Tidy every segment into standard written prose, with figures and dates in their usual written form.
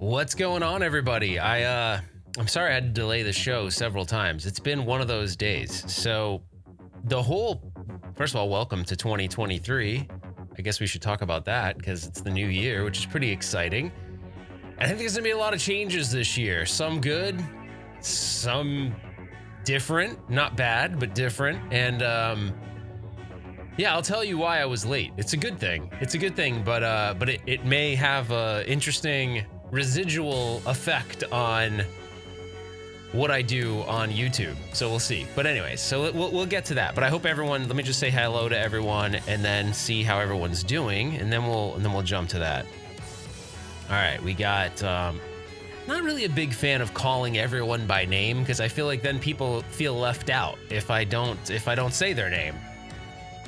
What's going on, everybody? I'm sorry I had to delay the show several times. It's been one of those days. So first of all, welcome to 2023. I guess we should talk about that because it's the new year, which is pretty exciting. And I think there's gonna be a lot of changes this year. Some good, some different, not bad, but different. And yeah, I'll tell you why I was late. It's a good thing. But it may have a interesting residual effect on what I do on YouTube. So we'll see. But anyways, so we'll get to that. But I hope everyone. Let me just say hello to everyone, and then see how everyone's doing, and then we'll jump to that. All right, we got. Not really a big fan of calling everyone by name because I feel like then people feel left out if I don't say their name.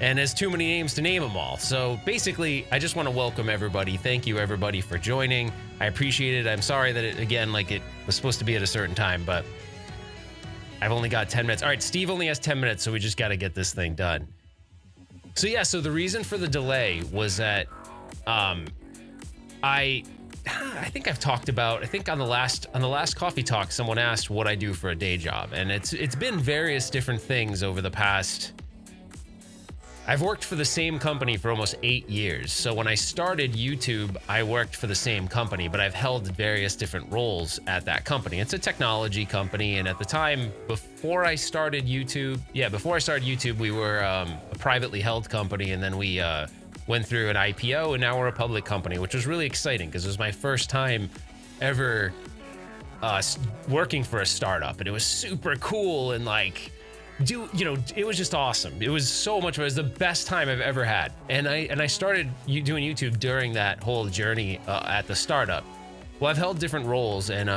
And there's too many names to name them all. So basically, I just want to welcome everybody. Thank you, everybody, for joining. I appreciate it. I'm sorry that it was supposed to be at a certain time, but I've only got 10 minutes. All right, Steve only has 10 minutes, so we just got to get this thing done. So yeah, so the reason for the delay was that I think I've talked about, I think on the last coffee talk, someone asked what I do for a day job. And it's been various different things over the past. I've worked for the same company for almost 8 years. So when I started YouTube, I worked for the same company, but I've held various different roles at that company. It's a technology company. And at the time, before I started YouTube, we were a privately held company. And then we went through an IPO, and now we're a public company, which was really exciting because it was my first time ever working for a startup. And it was super cool and it was just awesome. It was so much fun. It was the best time I've ever had. And I started doing YouTube during that whole journey at the startup. Well, I've held different roles, and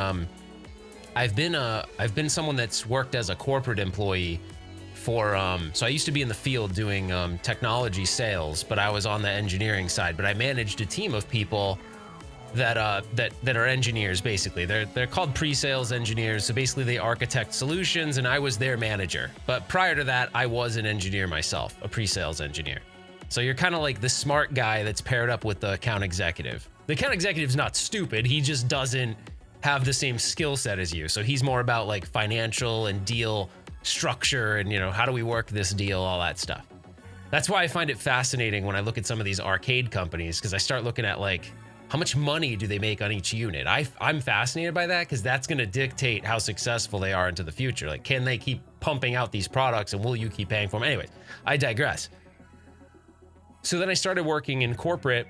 I've been someone that's worked as a corporate employee for so I used to be in the field doing technology sales, but I was on the engineering side. But I managed a team of people that are engineers. Basically, they're called pre-sales engineers. So basically, they architect solutions, and I was their manager. But prior to that, I was an engineer myself, a pre-sales engineer. So you're kind of like the smart guy that's paired up with the account executive. The account executive's not stupid. He just doesn't have the same skill set as you. So he's more about like financial and deal structure and how do we work this deal, all that stuff. That's why I find it fascinating when I look at some of these arcade companies, because I start looking at like, how much money do they make on each unit? I'm fascinated by that because that's going to dictate how successful they are into the future. Like, can they keep pumping out these products, and will you keep paying for them? Anyways, I digress. So then I started working in corporate,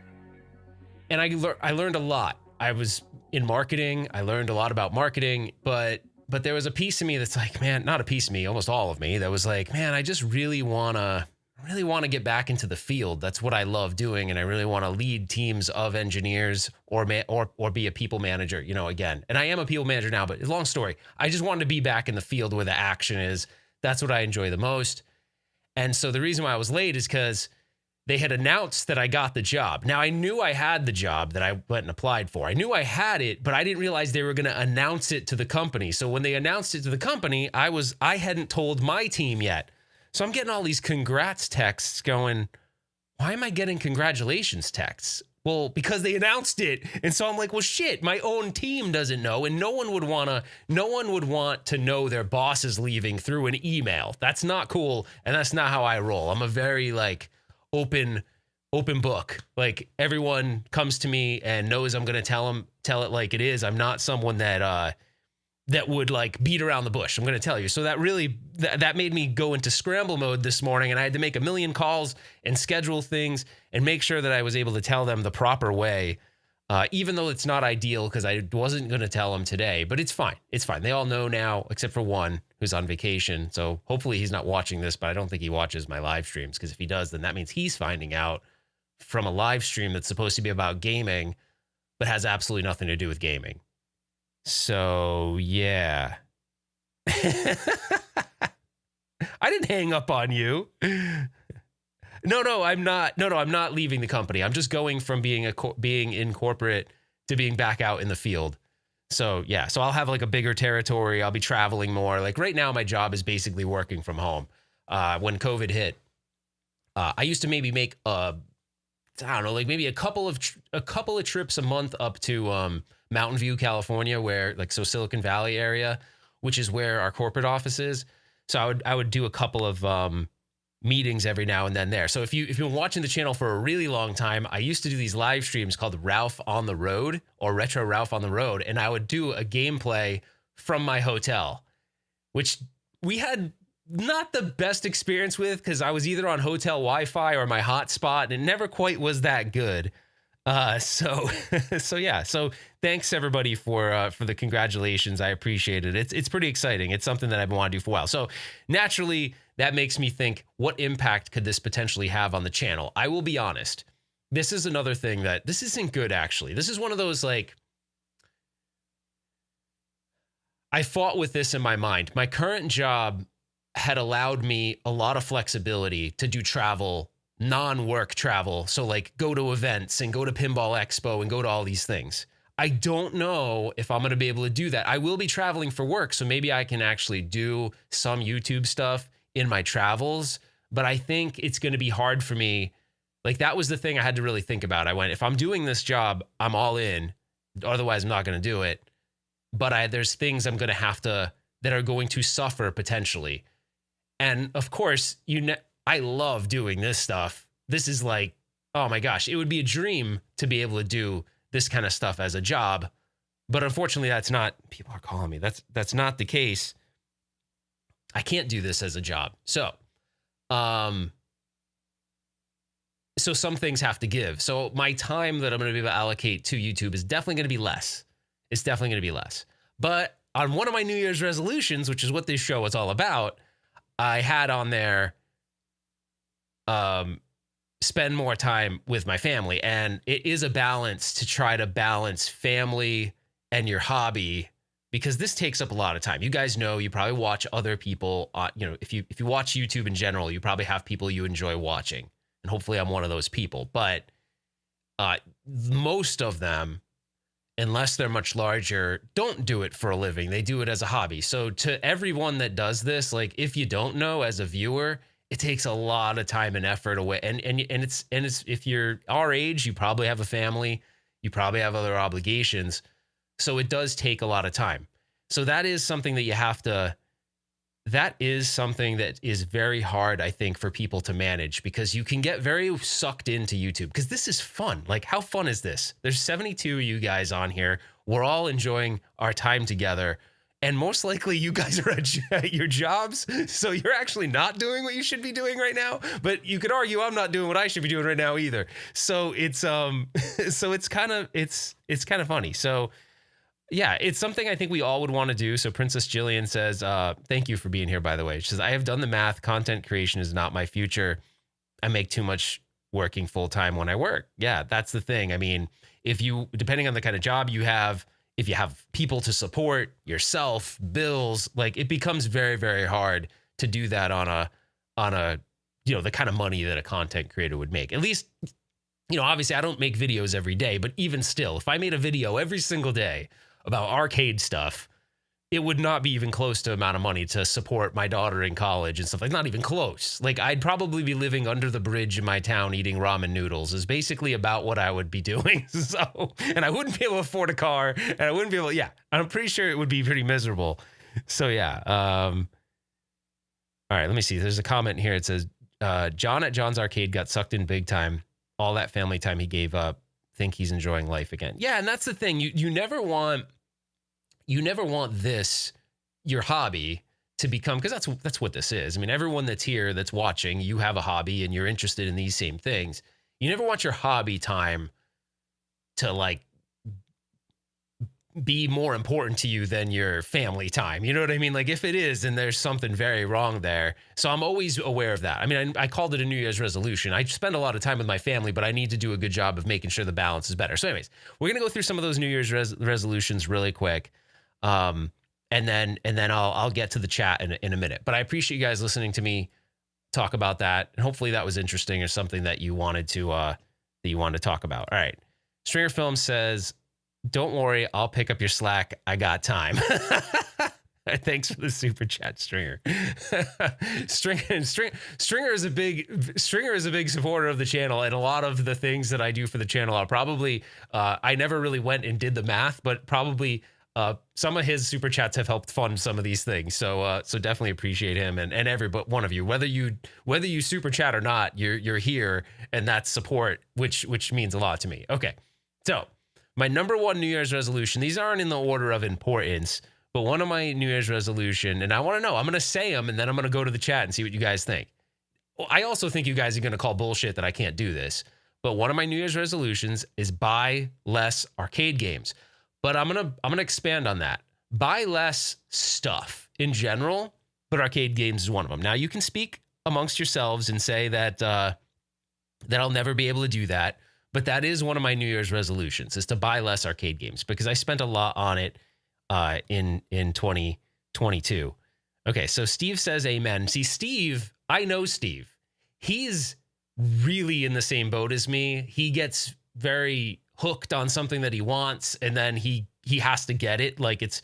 and I learned a lot. I was in marketing. I learned a lot about marketing, but there was a piece of me that's like, man, not a piece of me, almost all of me, that was like, man, I just really want to get back into the field. That's what I love doing. And I really want to lead teams of engineers or be a people manager, again. And I am a people manager now, but long story. I just wanted to be back in the field where the action is. That's what I enjoy the most. And so the reason why I was late is because they had announced that I got the job. Now, I knew I had the job that I went and applied for. I knew I had it, but I didn't realize they were going to announce it to the company. So when they announced it to the company, I hadn't told my team yet. So I'm getting all these congrats texts going, why am I getting congratulations texts? Well, because they announced it. And so I'm like, well, shit, my own team doesn't know. And no one would want to know their boss is leaving through an email. That's not cool. And that's not how I roll. I'm a very open book. Like, everyone comes to me and knows I'm going to tell it like it is. I'm not someone that would beat around the bush. I'm going to tell you. So that really, that made me go into scramble mode this morning, and I had to make a million calls and schedule things and make sure that I was able to tell them the proper way, even though it's not ideal because I wasn't going to tell them today, but it's fine. It's fine. They all know now, except for one who's on vacation. So hopefully he's not watching this, but I don't think he watches my live streams, because if he does, then that means he's finding out from a live stream that's supposed to be about gaming, but has absolutely nothing to do with gaming. So, yeah. I didn't hang up on you. No, I'm not. No, I'm not leaving the company. I'm just going from being in corporate to being back out in the field. So, yeah. So I'll have a bigger territory. I'll be traveling more. Like right now, my job is basically working from home. When COVID hit, I used to maybe make maybe a couple of trips a month up to Mountain View, California, where like so Silicon Valley area, which is where our corporate office is. So I would do a couple of meetings every now and then there. So if you've been watching the channel for a really long time, I used to do these live streams called Ralph on the Road or Retro Ralph on the Road, and I would do a gameplay from my hotel, which we had not the best experience with because I was either on hotel Wi-Fi or my hotspot, and it never quite was that good. So yeah. So thanks everybody for the congratulations. I appreciate it. It's pretty exciting. It's something that I've been wanting to do for a while. So naturally, that makes me think, what impact could this potentially have on the channel? I will be honest. This is another thing that this isn't good, actually. This is one of those, like, I fought with this in my mind. My current job had allowed me a lot of flexibility to do travel, non-work travel. So like go to events and go to Pinball Expo and go to all these things. I don't know if I'm going to be able to do that. I will be traveling for work, so maybe I can actually do some YouTube stuff in my travels, but I think it's going to be hard for me. Like, that was the thing I had to really think about. I went, if I'm doing this job, I'm all in. Otherwise, I'm not going to do it. But there's things I'm going to have to, that are going to suffer potentially. And of course, I love doing this stuff. This is like, oh my gosh, it would be a dream to be able to do this kind of stuff as a job. But unfortunately, that's not, people are calling me. That's not the case. I can't do this as a job. So some things have to give. So my time that I'm going to be able to allocate to YouTube is definitely going to be less. It's definitely going to be less. But on one of my New Year's resolutions, which is what this show is all about, I had on there, spend more time with my family. And it is a balance to try to balance family and your hobby, because this takes up a lot of time. You guys know, you probably watch other people, if you watch YouTube in general, you probably have people you enjoy watching. And hopefully I'm one of those people. But most of them, unless they're much larger, don't do it for a living. They do it as a hobby. So to everyone that does this, like, if you don't know, as a viewer, it takes a lot of time and effort away. And it's if you're our age, you probably have a family, you probably have other obligations. So it does take a lot of time. So that is something that is something that is very hard, I think, for people to manage, because you can get very sucked into YouTube, because this is fun. Like, how fun is this? There's 72 of you guys on here. We're all enjoying our time together. And most likely you guys are at your jobs, so you're actually not doing what you should be doing right now. But you could argue I'm not doing what I should be doing right now either. So it's it's kind of funny. So yeah, it's something I think we all would want to do. So Princess Jillian says, thank you for being here, by the way. She says, I have done the math. Content creation is not my future. I make too much working full time when I work. Yeah, that's the thing. I mean, depending on the kind of job you have, if you have people to support, yourself, bills, like, it becomes very, very hard to do that on a the kind of money that a content creator would make. At least, obviously I don't make videos every day, but even still, if I made a video every single day about arcade stuff, it would not be even close to the amount of money to support my daughter in college and stuff. Like, not even close. Like, I'd probably be living under the bridge in my town eating ramen noodles is basically about what I would be doing. So, and I wouldn't be able to afford a car, and I wouldn't be able, I'm pretty sure it would be pretty miserable. So yeah. All right, let me see. There's a comment here. It says, John at John's Arcade got sucked in big time. All that family time he gave up. Think he's enjoying life again. Yeah. And that's the thing. You never want this, your hobby, to become, because that's what this is. I mean, everyone that's here, that's watching, you have a hobby and you're interested in these same things. You never want your hobby time to, like, be more important to you than your family time. You know what I mean? Like, if it is, then there's something very wrong there. So I'm always aware of that. I mean, I called it a New Year's resolution. I spend a lot of time with my family, but I need to do a good job of making sure the balance is better. So anyways, we're going to go through some of those New Year's resolutions really quick. And then I'll get to the chat in a minute. But I appreciate you guys listening to me talk about that. And hopefully that was interesting, or something that you wanted to talk about. All right. Stringer Film says, don't worry, I'll pick up your slack. I got time. Thanks for the super chat, Stringer. Stringer is a big supporter of the channel, and a lot of the things that I do for the channel are probably I never really went and did the math, but probably some of his super chats have helped fund some of these things. So definitely appreciate him and every but one of you, whether you super chat or not, you're here, and that's support, which means a lot to me. Okay, so my number one New Year's resolution. These aren't in the order of importance. But one of my New Year's resolution, and I want to know, I'm going to say them, and then I'm going to go to the chat and see what you guys think. Well, I also think you guys are going to call bullshit that I can't do this. But one of my New Year's resolutions is buy less arcade games. But I'm gonna expand on that. Buy less stuff in general, but arcade games is one of them. Now you can speak amongst yourselves and say that that I'll never be able to do that. But that is one of my New Year's resolutions, is to buy less arcade games, because I spent a lot on it in 2022. Okay, so Steve says amen. See, Steve, I know Steve. He's really in the same boat as me. He gets very hooked on something that he wants, and then he has to get it. Like, it's.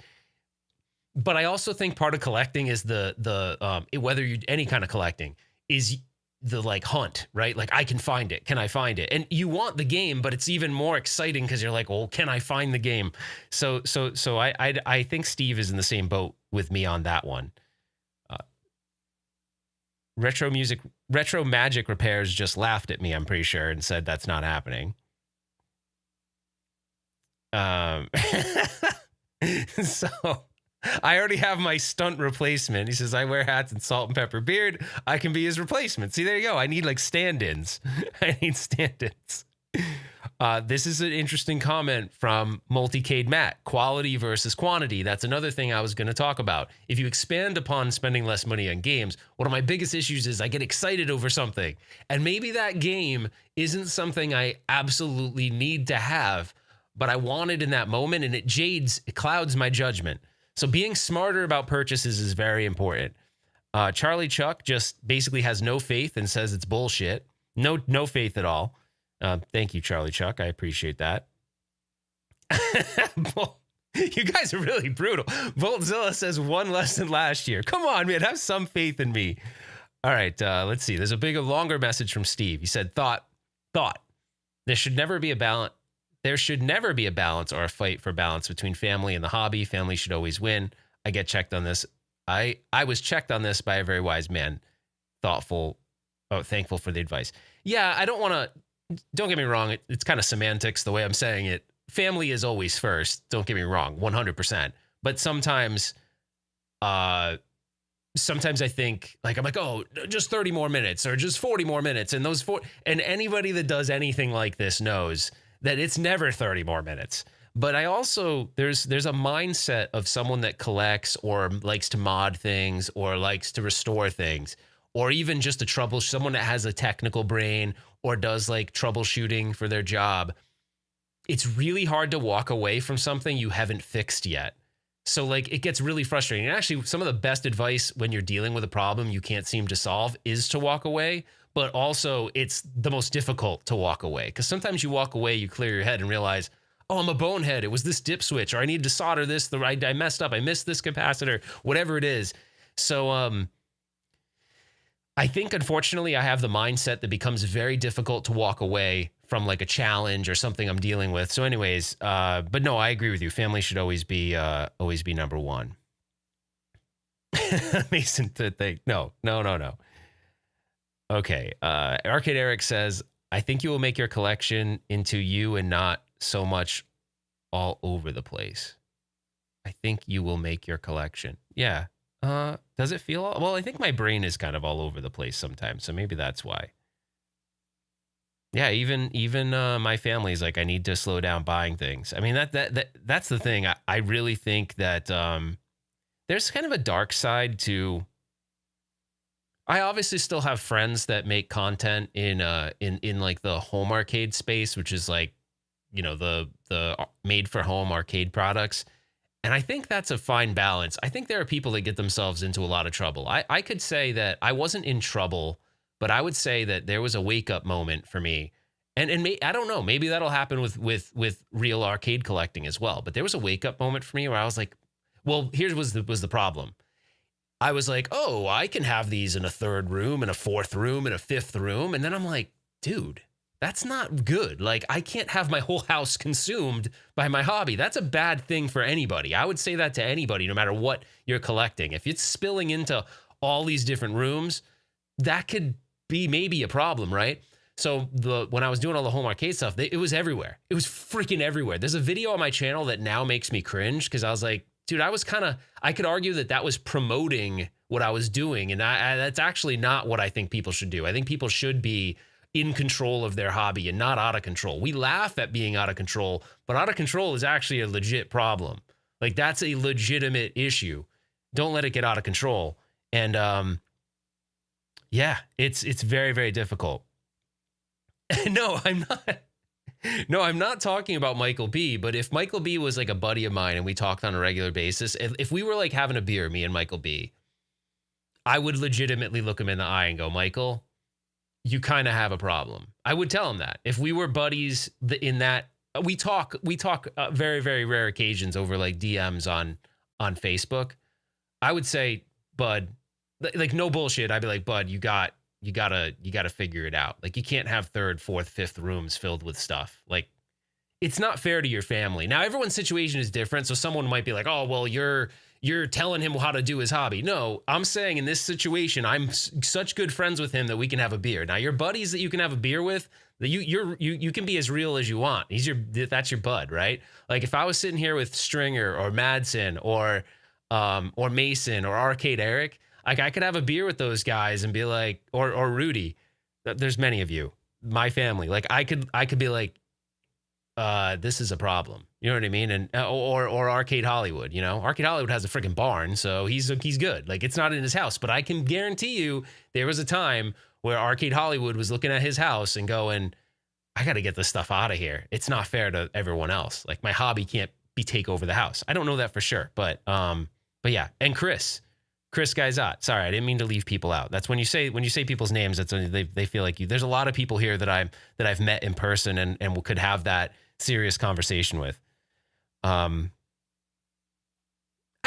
But I also think part of collecting is whether you any kind of collecting is the like hunt, right? Like, I can find it. Can I find it? And you want the game, but it's even more exciting because you're like, well, can I find the game? So I think Steve is in the same boat with me on that one. Retro Magic Repairs just laughed at me, I'm pretty sure, and said that's not happening. So I already have my stunt replacement. He says, I wear hats and salt and pepper beard. I can be his replacement. See, there you go. I need like stand-ins. I need stand-ins. This is an interesting comment from Multicade Matt. Quality versus quantity. That's another thing I was going to talk about. If you expand upon spending less money on games, one of my biggest issues is I get excited over something. And maybe that game isn't something I absolutely need to have, but I want it in that moment, and it clouds my judgment. So being smarter about purchases is very important. Charlie Chuck just basically has no faith and says it's bullshit. No faith at all. Thank you, Charlie Chuck. I appreciate that. You guys are really brutal. Voltzilla says one less than last year. Come on, man. Have some faith in me. All right. Let's see. There's a longer message from Steve. He said, thought. There should never be a balance. There should never be a balance or a fight for balance between family and the hobby. Family should always win. I get checked on this. I was checked on this by a very wise man. Thankful for the advice. Yeah, I don't want to, don't get me wrong. It's kind of semantics the way I'm saying it. Family is always first. Don't get me wrong, 100%. But sometimes I think like, I'm like, oh, just 30 more minutes or just 40 more minutes. And and anybody that does anything like this knows that it's never 30 more minutes. But I also, there's a mindset of someone that collects or likes to mod things or likes to restore things, or even just someone that has a technical brain or does like troubleshooting for their job. It's really hard to walk away from something you haven't fixed yet. So like, it gets really frustrating. And actually, some of the best advice when you're dealing with a problem you can't seem to solve is to walk away. But also, it's the most difficult to walk away, because sometimes you walk away, you clear your head and realize, oh, I'm a bonehead. It was this dip switch, or I needed to solder this. I messed up. I missed this capacitor, whatever it is. So I think, unfortunately, I have the mindset that becomes very difficult to walk away from like a challenge or something I'm dealing with. So anyways, but no, I agree with you. Family should always be number one. Mason to think, no. Okay. Arcade Eric says, I think you will make your collection into you and not so much all over the place. I think you will make your collection. Yeah. Does it feel? Well, I think my brain is kind of all over the place sometimes. So maybe that's why. Yeah. Even my family's like, I need to slow down buying things. I mean, that's the thing. I really think that there's kind of a dark side to. I obviously still have friends that make content in like the home arcade space, which is like, you know, the made for home arcade products. And I think that's a fine balance. I think there are people that get themselves into a lot of trouble. I could say that I wasn't in trouble, but I would say that there was a wake up moment for me. And I don't know, maybe that'll happen with real arcade collecting as well. But there was a wake up moment for me where I was like, Well, here was the problem. I was like, oh, I can have these in a third room and a fourth room and a fifth room. And then I'm like, dude, that's not good. Like, I can't have my whole house consumed by my hobby. That's a bad thing for anybody. I would say that to anybody, no matter what you're collecting. If it's spilling into all these different rooms, that could be maybe a problem, right? So when I was doing all the home arcade stuff, it was everywhere. It was freaking everywhere. There's a video on my channel that now makes me cringe because I was like, dude, I could argue that was promoting what I was doing. And that's actually not what I think people should do. I think people should be in control of their hobby and not out of control. We laugh at being out of control, but out of control is actually a legit problem. Like, that's a legitimate issue. Don't let it get out of control. And yeah, it's very, very difficult. No, I'm not. No, I'm not talking about Michael B. But if Michael B. was like a buddy of mine and we talked on a regular basis, if we were like having a beer, me and Michael B., I would legitimately look him in the eye and go, Michael, you kind of have a problem. I would tell him that. If we were buddies in that, we talk very, very rare occasions over like DMs on Facebook. I would say, bud, like no bullshit. I'd be like, bud, you gotta figure it out. Like, you can't have third, fourth, fifth rooms filled with stuff. Like, it's not fair to your family. Now, everyone's situation is different. So someone might be like, oh, well, you're telling him how to do his hobby. No, I'm saying in this situation, I'm such good friends with him that we can have a beer. Now, your buddies that you can have a beer with, that you can be as real as you want. That's your bud, right? Like, if I was sitting here with Stringer or Madsen or Mason or Arcade Eric, like, I could have a beer with those guys and be like, or Rudy. There's many of you, my family. Like, I could be like, this is a problem. You know what I mean? And or Arcade Hollywood. You know, Arcade Hollywood has a freaking barn, so he's good. Like, it's not in his house, but I can guarantee you there was a time where Arcade Hollywood was looking at his house and going, I got to get this stuff out of here. It's not fair to everyone else. Like, my hobby can't take over the house. I don't know that for sure, but yeah. And Chris Guysot. Sorry, I didn't mean to leave people out. That's when you say people's names, that's when they feel like you. There's a lot of people here that I've met in person and could have that serious conversation with. I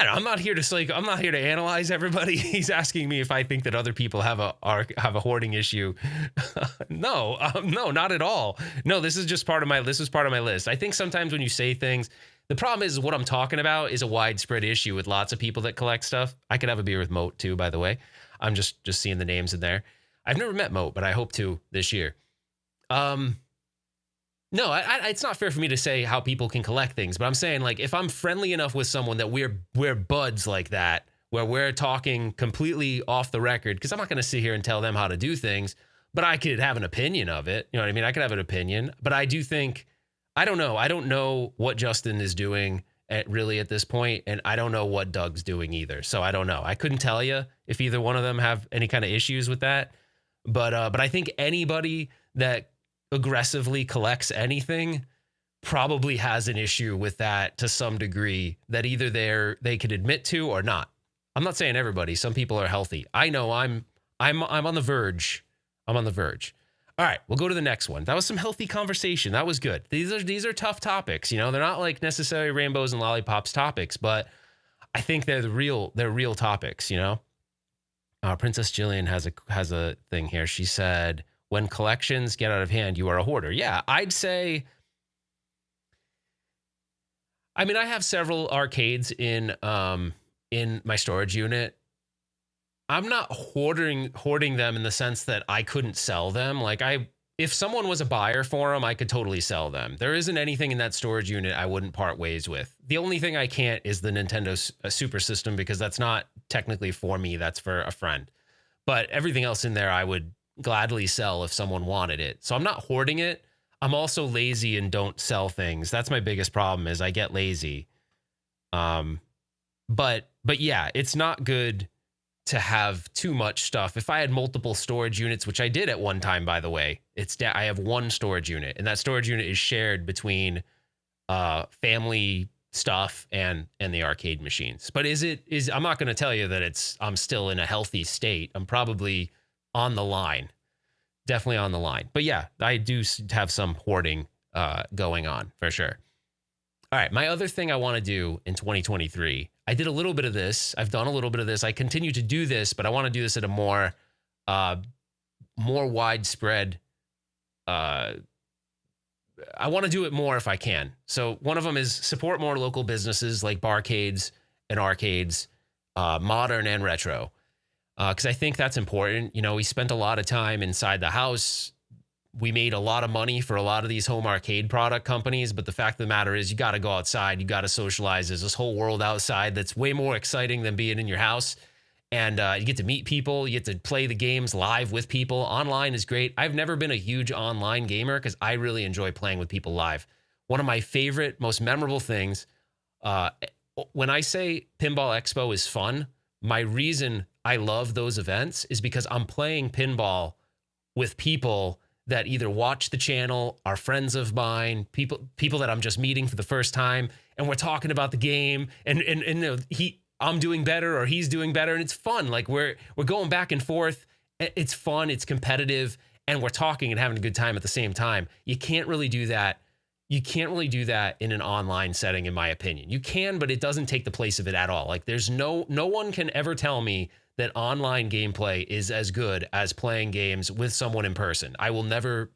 don't know, I'm not here to analyze everybody. He's asking me if I think that other people have a hoarding issue. No, not at all. No, this is part of my list. I think sometimes when you say things, the problem is what I'm talking about is a widespread issue with lots of people that collect stuff. I could have a beer with Moat too, by the way. I'm just seeing the names in there. I've never met Moat, but I hope to this year. No, it's not fair for me to say how people can collect things, but I'm saying, like, if I'm friendly enough with someone that we're buds like that, where we're talking completely off the record, because I'm not going to sit here and tell them how to do things, but I could have an opinion of it. You know what I mean? I could have an opinion, but I do think, I don't know what Justin is doing at this point, and I don't know what Doug's doing either. So I don't know. I couldn't tell you if either one of them have any kind of issues with that. But I think anybody that aggressively collects anything probably has an issue with that to some degree that either they could admit to or not. I'm not saying everybody. Some people are healthy. I know I'm on the verge. I'm on the verge. All right, we'll go to the next one. That was some healthy conversation. That was good. These are tough topics. You know, they're not like necessarily rainbows and lollipops topics, but I think they're real topics. You know, Princess Jillian has a thing here. She said, "When collections get out of hand, you are a hoarder." Yeah, I'd say. I mean, I have several arcades in my storage unit. I'm not hoarding them in the sense that I couldn't sell them. Like, if someone was a buyer for them, I could totally sell them. There isn't anything in that storage unit I wouldn't part ways with. The only thing I can't is the Nintendo Super System, because that's not technically for me. That's for a friend. But everything else in there, I would gladly sell if someone wanted it. So I'm not hoarding it. I'm also lazy and don't sell things. That's my biggest problem, is I get lazy. But yeah, it's not good to have too much stuff. If I had multiple storage units, which I did at one time, by the way, I have one storage unit, and that storage unit is shared between family stuff and the arcade machines. But I'm not going to tell you that I'm still in a healthy state. I'm probably on the line, definitely on the line. But yeah, I do have some hoarding going on for sure. All right, my other thing I want to do in 2023, I did a little bit of this. I've done a little bit of this. I continue to do this, but I want to do this at a more widespread. I want to do it more if I can. So one of them is support more local businesses like barcades and arcades, modern and retro, because I think that's important. We spent a lot of time inside the house. We made a lot of money for a lot of these home arcade product companies, but the fact of the matter is you got to go outside. You got to socialize. There's this whole world outside that's way more exciting than being in your house. And you get to meet people. You get to play the games live with people. Online is great. I've never been a huge online gamer because I really enjoy playing with people live. One of my favorite, most memorable things, when I say Pinball Expo is fun, my reason I love those events is because I'm playing pinball with people that either watch the channel, are friends of mine, people that I'm just meeting for the first time, and we're talking about the game, and I'm doing better or he's doing better, and it's fun. Like we're going back and forth. It's fun, it's competitive, and we're talking and having a good time at the same time. You can't really do that. You can't really do that in an online setting, in my opinion. You can, but it doesn't take the place of it at all. Like there's no one can ever tell me that online gameplay is as good as playing games with someone in person. I will never.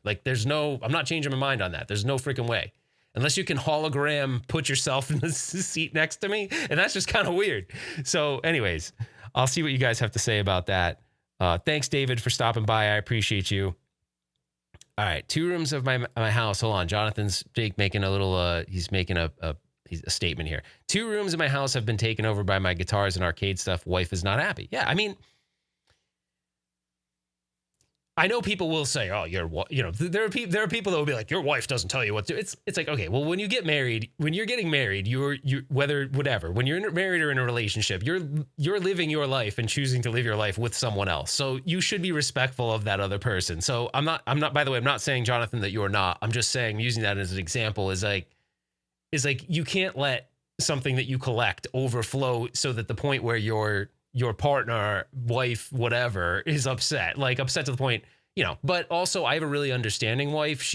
Like I'm not changing my mind on that. There's no freaking way. Unless you can hologram put yourself in the seat next to me. And that's just kind of weird. So anyways, I'll see what you guys have to say about that. Thanks, David, for stopping by. I appreciate you. All right. 2 rooms of my house. Hold on. Jake making a little, he's making a statement here. 2 rooms in my house have been taken over by my guitars and arcade stuff. Wife is not happy. Yeah. I mean, I know people will say, "Oh, there are people that will be like, your wife doesn't tell you what to." It's like, okay, well, when you're getting married, when you're married or in a relationship, you're living your life and choosing to live your life with someone else. So you should be respectful of that other person. So I'm not. By the way, I'm not saying, Jonathan, that you're not. I'm just saying, using that as an example is like you can't let something that you collect overflow so that the point where your partner, wife, whatever, is upset to the point, but also I have a really understanding wife.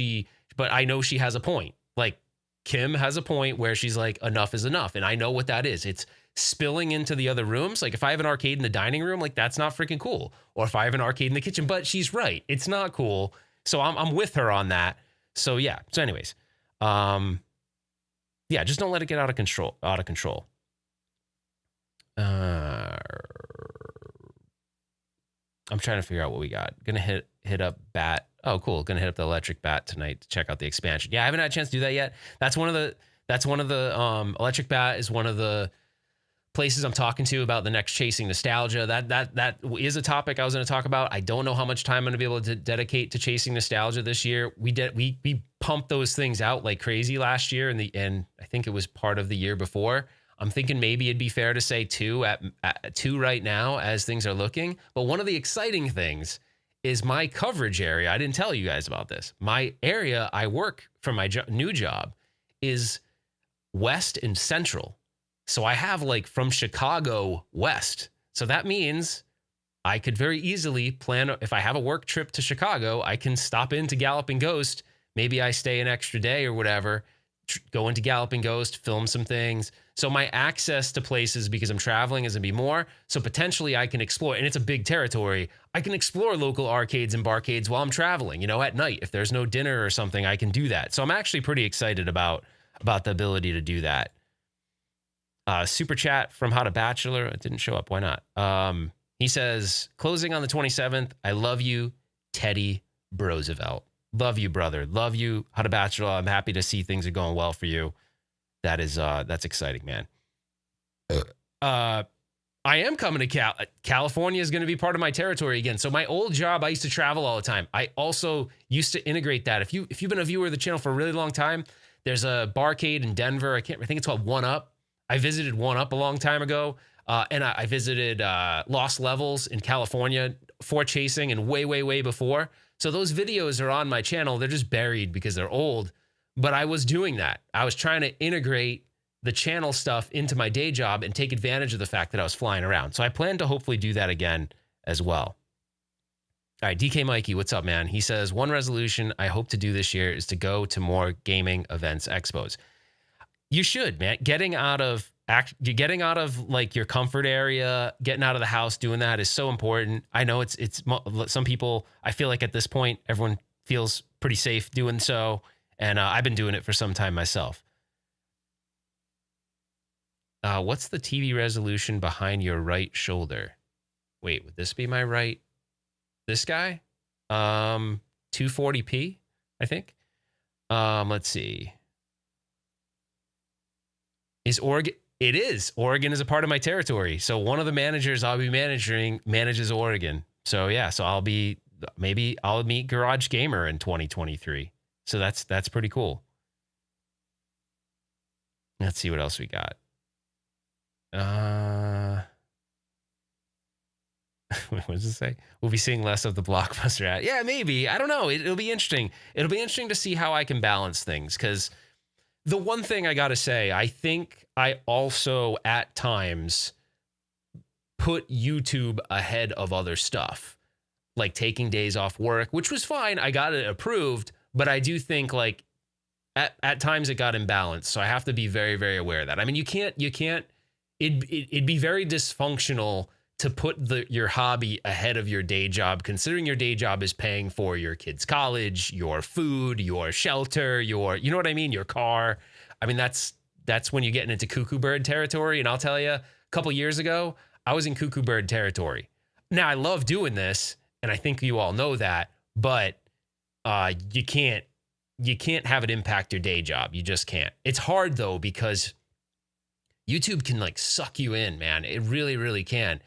But I know she has a point. Like Kim has a point where she's like, enough is enough. And I know what that is. It's spilling into the other rooms. Like if I have an arcade in the dining room, like that's not freaking cool. Or if I have an arcade in the kitchen, but she's right. It's not cool. So I'm with her on that. So yeah. So anyways, yeah, just don't let it get out of control. I'm trying to figure out what we got. Gonna hit up Bat. Oh, cool. Gonna hit up the Electric Bat tonight to check out the expansion. Yeah, I haven't had a chance to do that yet. That's one of the Electric Bat is one of the places I'm talking to about the next Chasing Nostalgia. That is a topic I was going to talk about. I don't know how much time I'm going to be able to dedicate to Chasing Nostalgia this year. We pumped those things out like crazy last year, and I think it was part of the year before. I'm thinking maybe it'd be fair to say 2 at 2 right now as things are looking. But one of the exciting things is my coverage area. I didn't tell you guys about this. My area I work for my new job is west and central. So I have like from Chicago west. So that means I could very easily plan, if I have a work trip to Chicago, I can stop into Galloping Ghost. Maybe I stay an extra day or whatever, go into Galloping Ghost, film some things. So my access to places, because I'm traveling, is going to be more. So potentially I can explore, and it's a big territory. I can explore local arcades and barcades while I'm traveling, at night. If there's no dinner or something, I can do that. So I'm actually pretty excited about the ability to do that. Super chat from How to Bachelor. It didn't show up. Why not? He says, closing on the 27th. I love you, Teddy Roosevelt. Love you, brother. Love you, How to Bachelor. I'm happy to see things are going well for you. That's exciting, man. I am coming to California is going to be part of my territory again. So my old job, I used to travel all the time. I also used to integrate that. If you've been a viewer of the channel for a really long time, there's a barcade in Denver. I think it's called One Up. I visited One Up a long time ago. And I visited Lost Levels in California for Chasing and way before. So those videos are on my channel. They're just buried because they're old. But I was doing that. I was trying to integrate the channel stuff into my day job and take advantage of the fact that I was flying around. So I plan to hopefully do that again as well. All right, DK Mikey, what's up, man? He says, one resolution I hope to do this year is to go to more gaming events, expos. You should, man. Getting out of getting out of like your comfort area, getting out of the house, doing that is so important. I know it's some people, I feel like at this point, everyone feels pretty safe doing so. And I've been doing it for some time myself. What's the TV resolution behind your right shoulder? Wait, would this be my right? This guy? 240p, I think. Let's see. Is Oregon? It is. Oregon is a part of my territory. So one of the managers I'll be managing manages Oregon. So yeah, so maybe I'll meet Garage Gamer in 2023. So that's pretty cool. Let's see what else we got. What does it say? We'll be seeing less of the Blockbuster ad. Yeah, maybe. I don't know. It'll be interesting. It'll be interesting to see how I can balance things, because the one thing I got to say, I think I also at times put YouTube ahead of other stuff, like taking days off work, which was fine. I got it approved, but I do think like at times it got imbalanced. So I have to be very, very aware of that. I mean, you can't, it'd be very dysfunctional to put your hobby ahead of your day job, considering your day job is paying for your kids' college, your food, your shelter, you know what I mean? Your car. I mean, that's when you're getting into cuckoo bird territory. And I'll tell you, a couple years ago, I was in cuckoo bird territory. Now I love doing this, and I think you all know that, but you can't have it impact your day job. You just can't. It's hard though, because YouTube can like suck you in, man. It really, really can.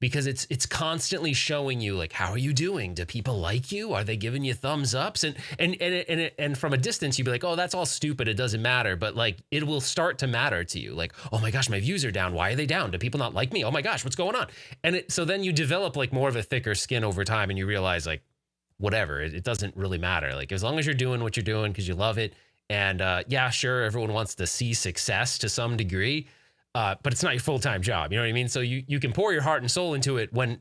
Because it's constantly showing you like, how are you doing? Do people like you? Are they giving you thumbs ups? And from a distance, you'd be like, oh, that's all stupid. It doesn't matter. But like, it will start to matter to you. Like, oh my gosh, my views are down. Why are they down? Do people not like me? Oh my gosh, what's going on? And so then you develop like more of a thicker skin over time, and you realize like, whatever, it doesn't really matter. Like, as long as you're doing what you're doing because you love it. And yeah, sure, everyone wants to see success to some degree. But it's not your full-time job. You know what I mean? So you can pour your heart and soul into it when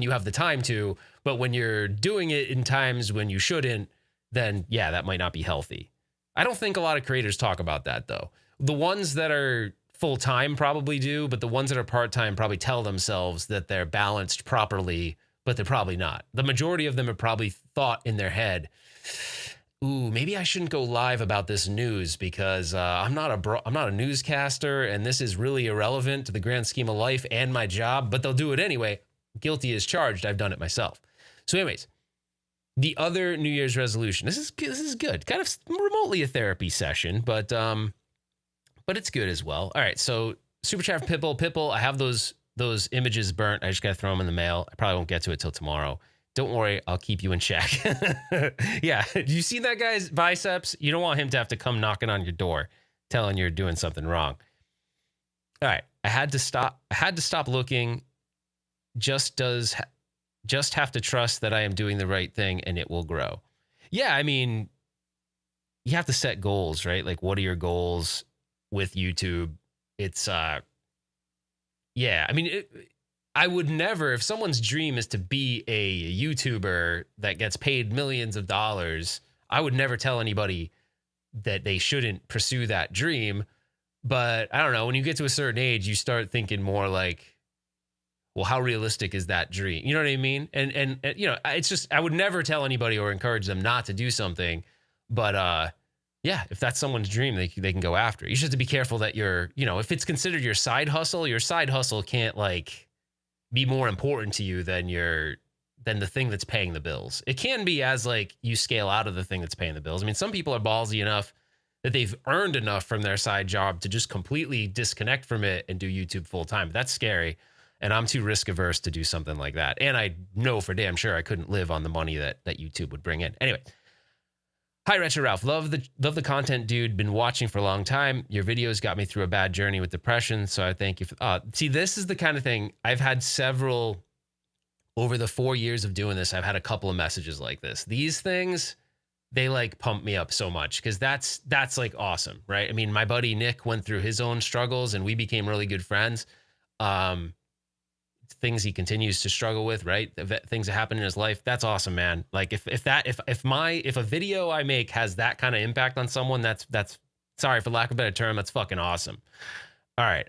you have the time to, but when you're doing it in times when you shouldn't, then yeah, that might not be healthy. I don't think a lot of creators talk about that though. The ones that are full-time probably do, but the ones that are part-time probably tell themselves that they're balanced properly, but they're probably not. The majority of them have probably thought in their head, ooh, maybe I shouldn't go live about this news because I'm not a newscaster, and this is really irrelevant to the grand scheme of life and my job, but they'll do it anyway. Guilty as charged. I've done it myself. So anyways, the other New Year's resolution. This is good. Kind of remotely a therapy session, but it's good as well. All right, so Super Chat from Pipple. I have those images burnt. I just got to throw them in the mail. I probably won't get to it till tomorrow. Don't worry, I'll keep you in check. Yeah, do you see that guy's biceps? You don't want him to have to come knocking on your door telling you're doing something wrong. All right, I had to stop looking. Just have to trust that I am doing the right thing and it will grow. Yeah, I mean, you have to set goals, right? Like, what are your goals with YouTube? It's yeah, I mean, I would never, if someone's dream is to be a YouTuber that gets paid millions of dollars, I would never tell anybody that they shouldn't pursue that dream. But I don't know, when you get to a certain age, you start thinking more like, well, how realistic is that dream? You know what I mean? And you know, it's just, I would never tell anybody or encourage them not to do something. But yeah, if that's someone's dream, they can go after it. You just have to be careful that if it's considered your side hustle can't like be more important to you than the thing that's paying the bills. It can be as like you scale out of the thing that's paying the bills. I mean, some people are ballsy enough that they've earned enough from their side job to just completely disconnect from it and do YouTube full time. That's scary. And I'm too risk averse to do something like that. And I know for damn sure I couldn't live on the money that YouTube would bring in. Anyway. Hi, Retro Ralph. Love the content, dude. Been watching for a long time. Your videos got me through a bad journey with depression, so I thank you for... see, this is the kind of thing... I've had several... Over the 4 years of doing this, I've had a couple of messages like this. These things, they like pump me up so much, because that's like awesome, right? I mean, my buddy Nick went through his own struggles, and we became really good friends. Things he continues to struggle with, right? Things that happen in his life. That's awesome, man. Like if a video I make has that kind of impact on someone, that's sorry for lack of a better term, that's fucking awesome. All right.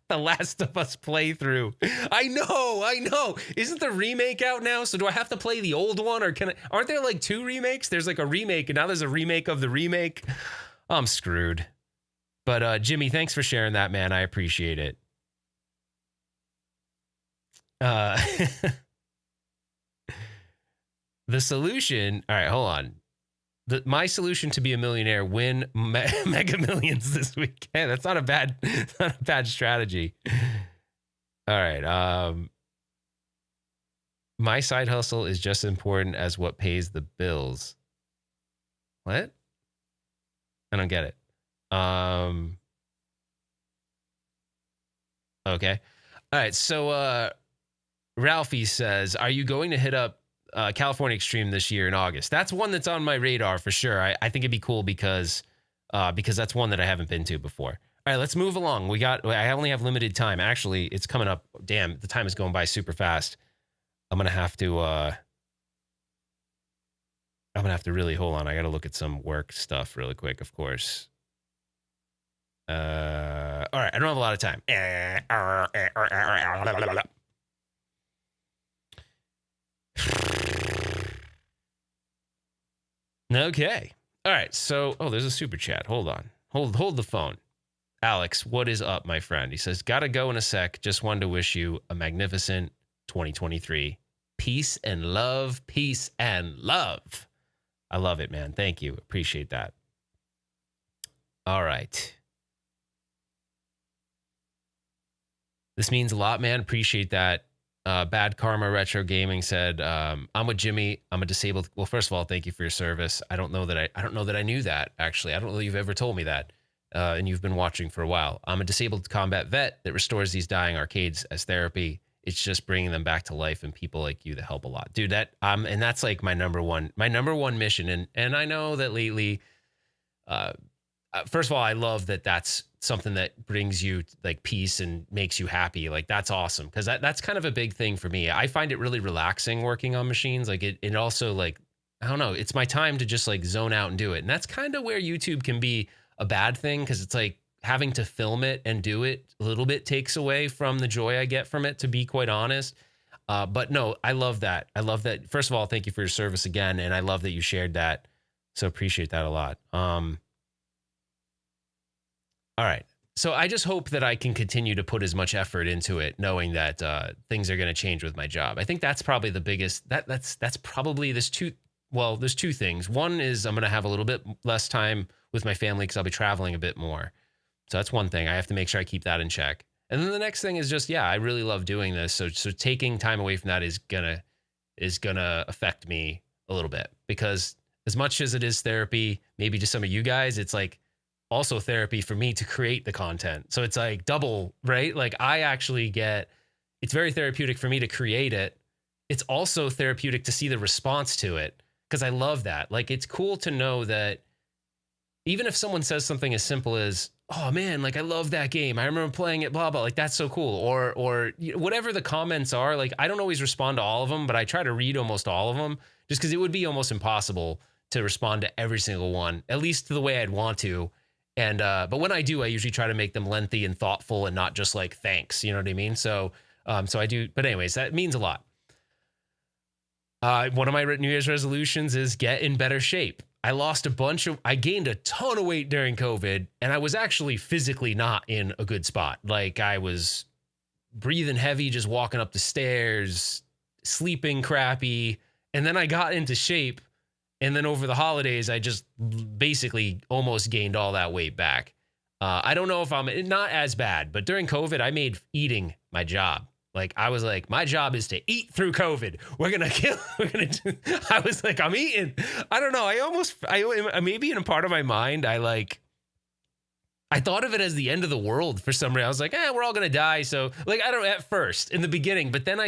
The Last of Us playthrough. I know. Isn't the remake out now? So do I have to play the old one, or aren't there like 2 remakes? There's like a remake, and now there's a remake of the remake. I'm screwed. But Jimmy, thanks for sharing that, man. I appreciate it. The solution. All right, hold on. My solution to be a millionaire: win Mega Millions this week. Hey, that's not a bad strategy. All right. My side hustle is just as important as what pays the bills. What? I don't get it. Okay. All right. So Ralphie says, "Are you going to hit up California Extreme this year in August?" That's one that's on my radar for sure. I think it'd be cool because that's one that I haven't been to before. All right, let's move along. I only have limited time. Actually, it's coming up. Damn, the time is going by super fast. I'm gonna have to really hold on. I gotta look at some work stuff really quick, of course. All right, I don't have a lot of time. Okay. All right. So, there's a super chat. Hold on. Hold the phone. Alex, what is up, my friend? He says, "Gotta go in a sec. Just wanted to wish you a magnificent 2023. Peace and love. Peace and love." I love it, man. Thank you. Appreciate that. All right. This means a lot, man. Appreciate that. Bad Karma Retro Gaming said, "I'm with Jimmy. I'm a disabled." Well, first of all, thank you for your service. I don't know that I knew that, actually. I don't know that you've ever told me that. And you've been watching for a while. "I'm a disabled combat vet that restores these dying arcades as therapy. It's just bringing them back to life, and people like you that help a lot." Dude, and that's like my number one mission. And I know that lately, first of all, I love that that's something that brings you like peace and makes you happy. Like, that's awesome, because that's kind of a big thing for me. I find it really relaxing working on machines. Like it also, like, I don't know, it's my time to just like zone out and do it. And that's kind of where YouTube can be a bad thing, because it's like having to film it and do it a little bit takes away from the joy I get from it, to be quite honest. But no, I love that. First of all, thank you for your service again. And I love that you shared that. So appreciate that a lot. All right. So I just hope that I can continue to put as much effort into it, knowing that things are going to change with my job. I think that's probably the biggest, that's probably there's two things. One is I'm going to have a little bit less time with my family because I'll be traveling a bit more. So that's one thing. I have to make sure I keep that in check. And then the next thing is just, yeah, I really love doing this. So taking time away from that is gonna affect me a little bit, because as much as it is therapy, maybe to some of you guys, it's like also therapy for me to create the content. So it's like double, right? Like it's very therapeutic for me to create it. It's also therapeutic to see the response to it, because I love that. Like, it's cool to know that even if someone says something as simple as, "Oh man, like I love that game. I remember playing it, blah, blah," like that's so cool. Or whatever the comments are, like I don't always respond to all of them, but I try to read almost all of them, just because it would be almost impossible to respond to every single one, at least the way I'd want to. And, but when I do, I usually try to make them lengthy and thoughtful and not just like, thanks, you know what I mean? So I do, but anyways, that means a lot. One of my New Year's resolutions is get in better shape. I gained a ton of weight during COVID, and I was actually physically not in a good spot. Like, I was breathing heavy, just walking up the stairs, sleeping crappy. And then I got into shape. And then over the holidays, I just basically almost gained all that weight back. I don't know if I'm not as bad, but during COVID, I made eating my job. Like, I was like, my job is to eat through COVID. I was like, I'm eating. I don't know. Maybe in a part of my mind, I thought of it as the end of the world for some reason. I was like, we're all going to die. So like, I don't know, at first in the beginning, but then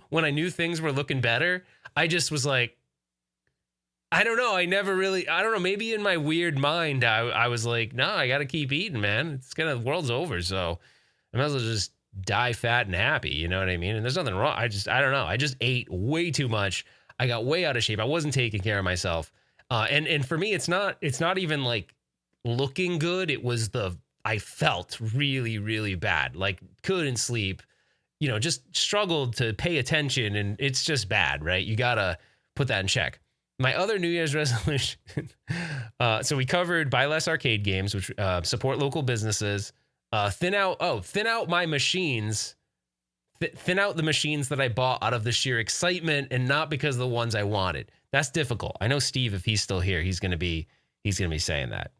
when I knew things were looking better, I just was like, I don't know. I don't know. Maybe in my weird mind, I was like, no, I got to keep eating, man. The world's over. So I might as well just die fat and happy. You know what I mean? And there's nothing wrong. I don't know. I just ate way too much. I got way out of shape. I wasn't taking care of myself. And for me, it's not even like looking good. It was the I felt really, really bad. Like couldn't sleep, just struggled to pay attention, and it's just bad, right? You gotta put that in check. My other New Year's resolution. So we covered buy less arcade games, which support local businesses, thin out my machines, thin out the machines that I bought out of the sheer excitement and not because of the ones I wanted. That's difficult. I know Steve, if he's still here, he's gonna be saying that.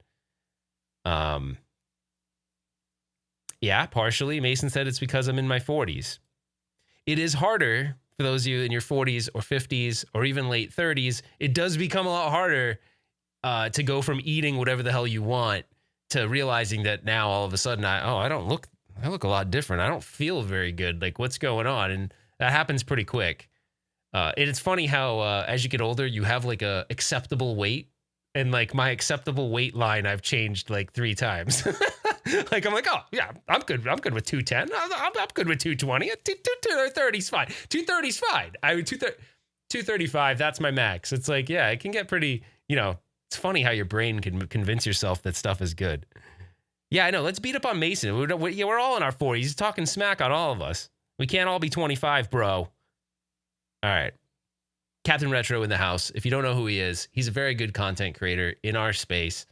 Yeah, partially. Mason said it's because I'm in my 40s. It is harder for those of you in your 40s or 50s or even late 30s. It does become a lot harder to go from eating whatever the hell you want to realizing that now all of a sudden I look a lot different. I don't feel very good. Like, what's going on? And that happens pretty quick. And it's funny how as you get older, you have like a acceptable weight. And like my acceptable weight line, I've changed like 3 times. Like, I'm like, oh, yeah, I'm good. I'm good with 210. I'm good with 220. 230's fine. 230's fine. 235, that's my max. It's like, yeah, it can get pretty, it's funny how your brain can convince yourself that stuff is good. Yeah, I know. Let's beat up on Mason. We're all in our 40s. He's talking smack on all of us. We can't all be 25, bro. All right. Captain Retro in the house. If you don't know who he is, he's a very good content creator in our space.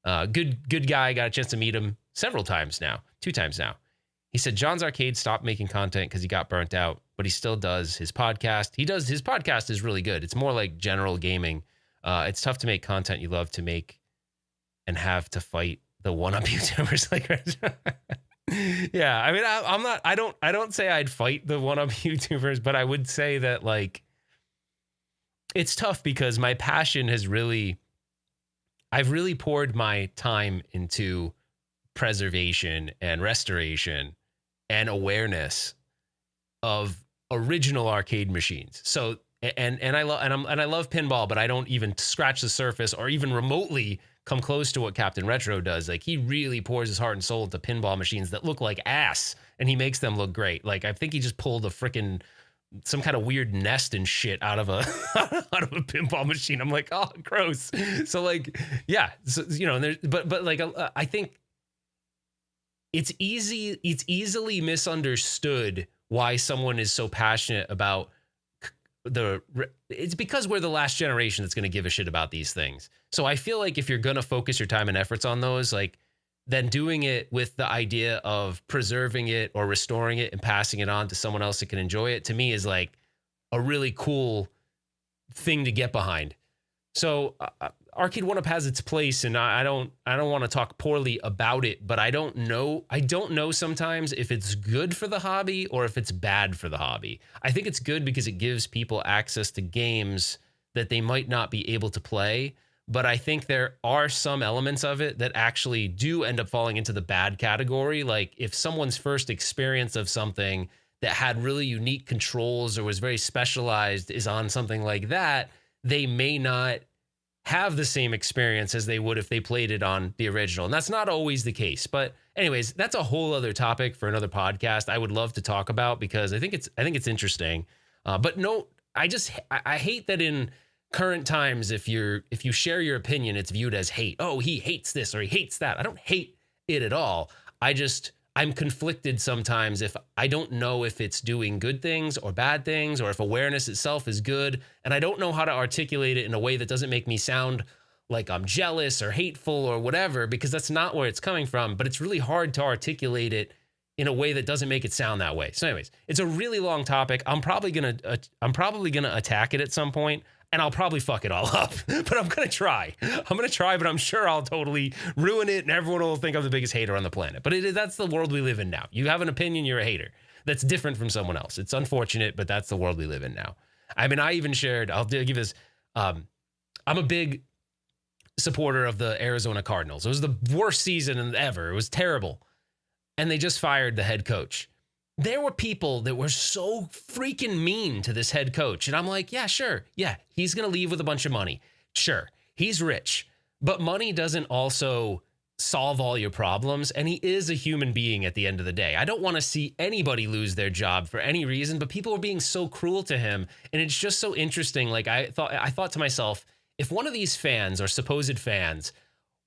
Good guy. Got a chance to meet him several times now. 2 times now. He said John's Arcade stopped making content because he got burnt out, but he still does his podcast. His podcast is really good. It's more like general gaming. It's tough to make content you love to make and have to fight the one-up YouTubers like yeah, I mean, I don't say I'd fight the one-up YouTubers, but I would say that like it's tough because my passion I've really poured my time into preservation and restoration and awareness of original arcade machines. So and I love pinball, but I don't even scratch the surface or even remotely come close to what Captain Retro does. Like, he really pours his heart and soul into pinball machines that look like ass, and he makes them look great. Like, I think he just pulled some kind of weird nest and shit out of a pinball machine. I'm like, oh, gross. So like, yeah, so, but like, I think it's easily misunderstood why someone is so passionate about it's because we're the last generation that's going to give a shit about these things. So I feel like if you're going to focus your time and efforts on those, like, then doing it with the idea of preserving it or restoring it and passing it on to someone else that can enjoy it, to me is like a really cool thing to get behind. So Arcade 1-Up has its place, and I don't want to talk poorly about it, but I don't know sometimes if it's good for the hobby or if it's bad for the hobby. I think it's good because it gives people access to games that they might not be able to play, but I think there are some elements of it that actually do end up falling into the bad category. Like, if someone's first experience of something that had really unique controls or was very specialized is on something like that, they may not have the same experience as they would if they played it on the original. And that's not always the case. But anyways, that's a whole other topic for another podcast I would love to talk about, because I think it's interesting. But no, I hate that in current times, if you share your opinion, it's viewed as hate. Oh, he hates this or he hates that. I don't hate it at all. I'm conflicted sometimes if I don't know if it's doing good things or bad things, or if awareness itself is good. And I don't know how to articulate it in a way that doesn't make me sound like I'm jealous or hateful or whatever, because that's not where it's coming from. But it's really hard to articulate it in a way that doesn't make it sound that way. So anyways, it's a really long topic. I'm probably gonna attack it at some point, and I'll probably fuck it all up, but I'm going to try. But I'm sure I'll totally ruin it, and everyone will think I'm the biggest hater on the planet. But that's the world we live in now. You have an opinion, you're a hater. That's different from someone else. It's unfortunate, but that's the world we live in now. I mean, I even shared, I'll give this, I'm a big supporter of the Arizona Cardinals. It was the worst season ever. It was terrible. And they just fired the head coach. There were people that were so freaking mean to this head coach. And I'm like, yeah, sure. Yeah, he's going to leave with a bunch of money. Sure, he's rich. But money doesn't also solve all your problems. And he is a human being at the end of the day. I don't want to see anybody lose their job for any reason, but people were being so cruel to him. And it's just so interesting. Like, I thought to myself, if one of these fans or supposed fans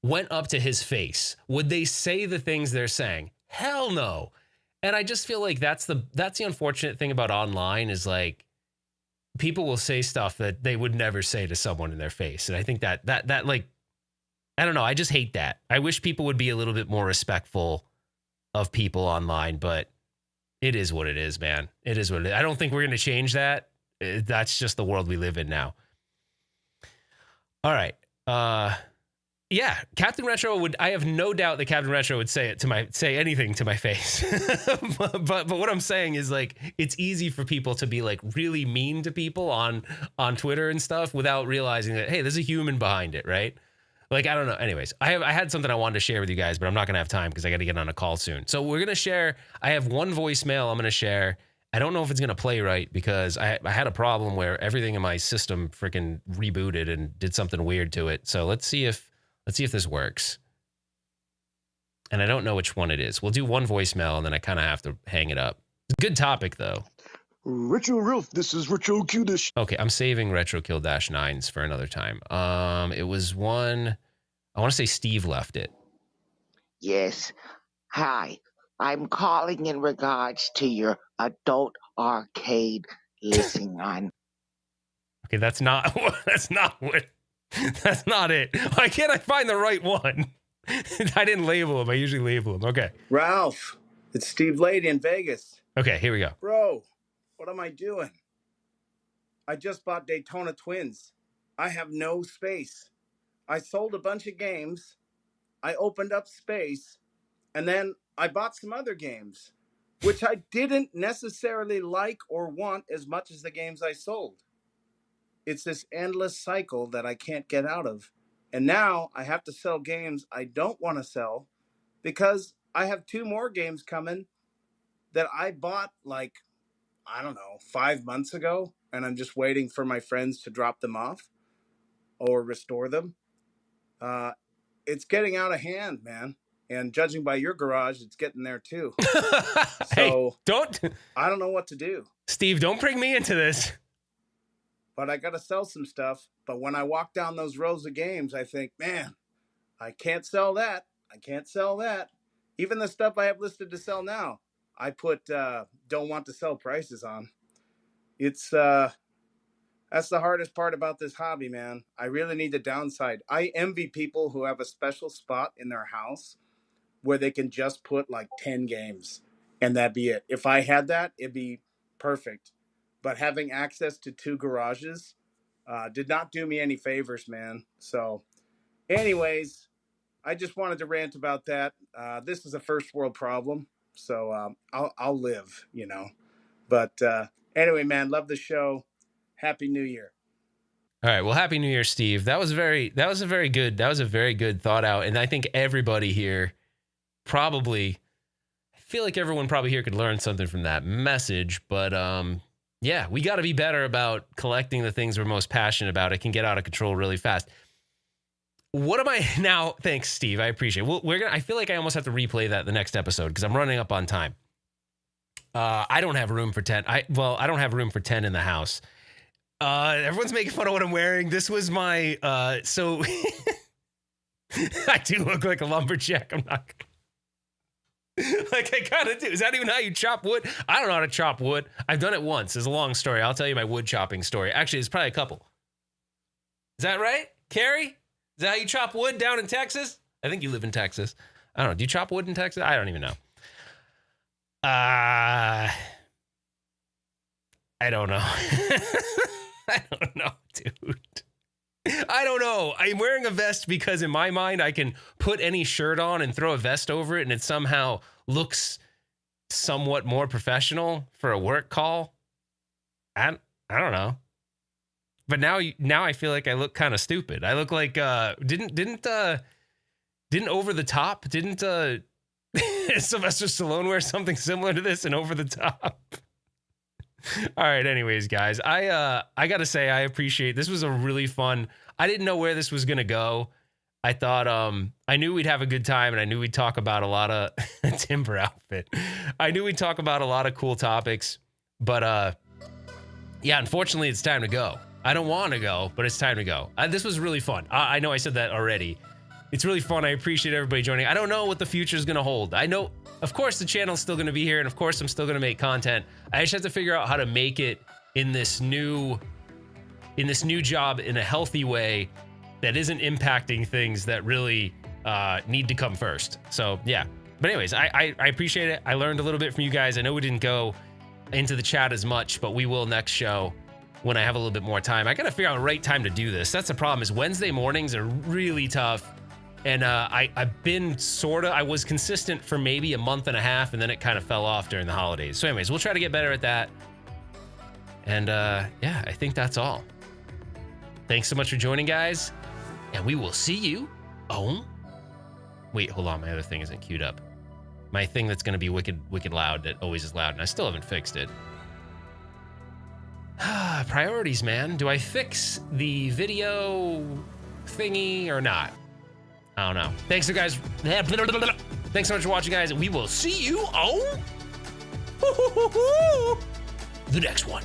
went up to his face, would they say the things they're saying? Hell no. And I just feel like that's the unfortunate thing about online is like people will say stuff that they would never say to someone in their face. And I think that like, I don't know. I just hate that. I wish people would be a little bit more respectful of people online, but it is what it is, man. It is what it is. I don't think we're going to change that. That's just the world we live in now. All right. Yeah, Captain Retro I have no doubt that Captain Retro would say anything to my face. but what I'm saying is like, it's easy for people to be like really mean to people on Twitter and stuff without realizing that, hey, there's a human behind it, right? Like, I don't know. Anyways, I had something I wanted to share with you guys, but I'm not going to have time because I got to get on a call soon. So we're going to share. I have one voicemail I'm going to share. I don't know if it's going to play right because I had a problem where everything in my system freaking rebooted and did something weird to it. So let's see if this works. And I don't know which one it is. We'll do one voicemail and then I kind of have to hang it up. Good topic though. Retro Roof, this is Retro Q. Okay, I'm saving Retro Kill -9s for another time. It was one, I want to say Steve left it. Yes. Hi. I'm calling in regards to your adult arcade listing on. Okay, that's not it. Why can't I find the right one? I didn't label him. I usually label him. Okay. Ralph, it's Steve Lady in Vegas. Okay, here we go. Bro, what am I doing? I just bought Daytona Twins. I have no space. I sold a bunch of games. I opened up space. And then I bought some other games, which I didn't necessarily like or want as much as the games I sold. It's this endless cycle that I can't get out of. And now I have to sell games I don't want to sell because I have 2 more games coming that I bought like, I don't know, 5 months ago. And I'm just waiting for my friends to drop them off or restore them. It's getting out of hand, man. And judging by your garage, it's getting there too. So hey, I don't know what to do. Steve, don't bring me into this. But I got to sell some stuff. But when I walk down those rows of games, I think, man, I can't sell that. I can't sell that. Even the stuff I have listed to sell now, I put don't want to sell prices on. It's that's the hardest part about this hobby, man. I really need the downside. I envy people who have a special spot in their house where they can just put like 10 games and that'd be it. If I had that, it'd be perfect. But having access to 2 garages did not do me any favors, man. So anyways, I just wanted to rant about that. This is a first world problem. So I'll live, you know. But anyway, man, love the show. Happy New Year. All right. Well, Happy New Year, Steve. That was a very good thought out. And I think everybody here I feel like everyone probably here could learn something from that message. But yeah, we got to be better about collecting the things we're most passionate about. It can get out of control really fast. What am I now? Thanks, Steve. I appreciate it. I feel like I almost have to replay that the next episode because I'm running up on time. I don't have room for 10. I don't have room for 10 in the house. Everyone's making fun of what I'm wearing. This was my, so I do look like a lumberjack. I'm not like I kind of do. Is that even how you chop wood? I don't know how to chop wood. I've done it once. It's a long story. I'll tell you my wood chopping story. Actually, it's probably a couple. Is that right? Carrie? Is that how you chop wood down in Texas? I think you live in Texas. I don't know. Do you chop wood in Texas? I don't even know. I don't know. I don't know, dude. I don't know. I'm wearing a vest because in my mind, I can put any shirt on and throw a vest over it and it somehow looks somewhat more professional for a work call. I don't know. But now I feel like I look kind of stupid. I look like didn't Over the Top Sylvester Stallone wear something similar to this in Over the Top? All right. Anyways, guys, I gotta say I appreciate this. Was a really fun. I didn't know where this was gonna go. I thought I knew we'd have a good time, and I knew we'd talk about a lot of timber outfit. I knew we'd talk about a lot of cool topics, but yeah, unfortunately, it's time to go. I don't want to go, but it's time to go. This was really fun. I know I said that already, It's really fun. I appreciate everybody joining. I don't know what the future is going to hold. I know, of course, the channel's still going to be here, and of course, I'm still going to make content. I just have to figure out how to make it in this new job in a healthy way that isn't impacting things that really need to come first. So yeah. But anyways, I appreciate it. I learned a little bit from you guys. I know we didn't go into the chat as much, but we will next show when I have a little bit more time. I got to figure out the right time to do this. That's the problem, is Wednesday mornings are really tough. And I've been I was consistent for maybe a month and a half, and then it kind of fell off during the holidays. So anyways, we'll try to get better at that. And yeah, I think that's all. Thanks so much for joining, guys. And we will see you on... Wait, hold on. My other thing isn't queued up. My thing that's going to be wicked loud, that always is loud, and I still haven't fixed it. Priorities, man. Do I fix the video thingy or not? I don't know. Thanks, guys. Thanks so much for watching, guys. We will see you on the next one.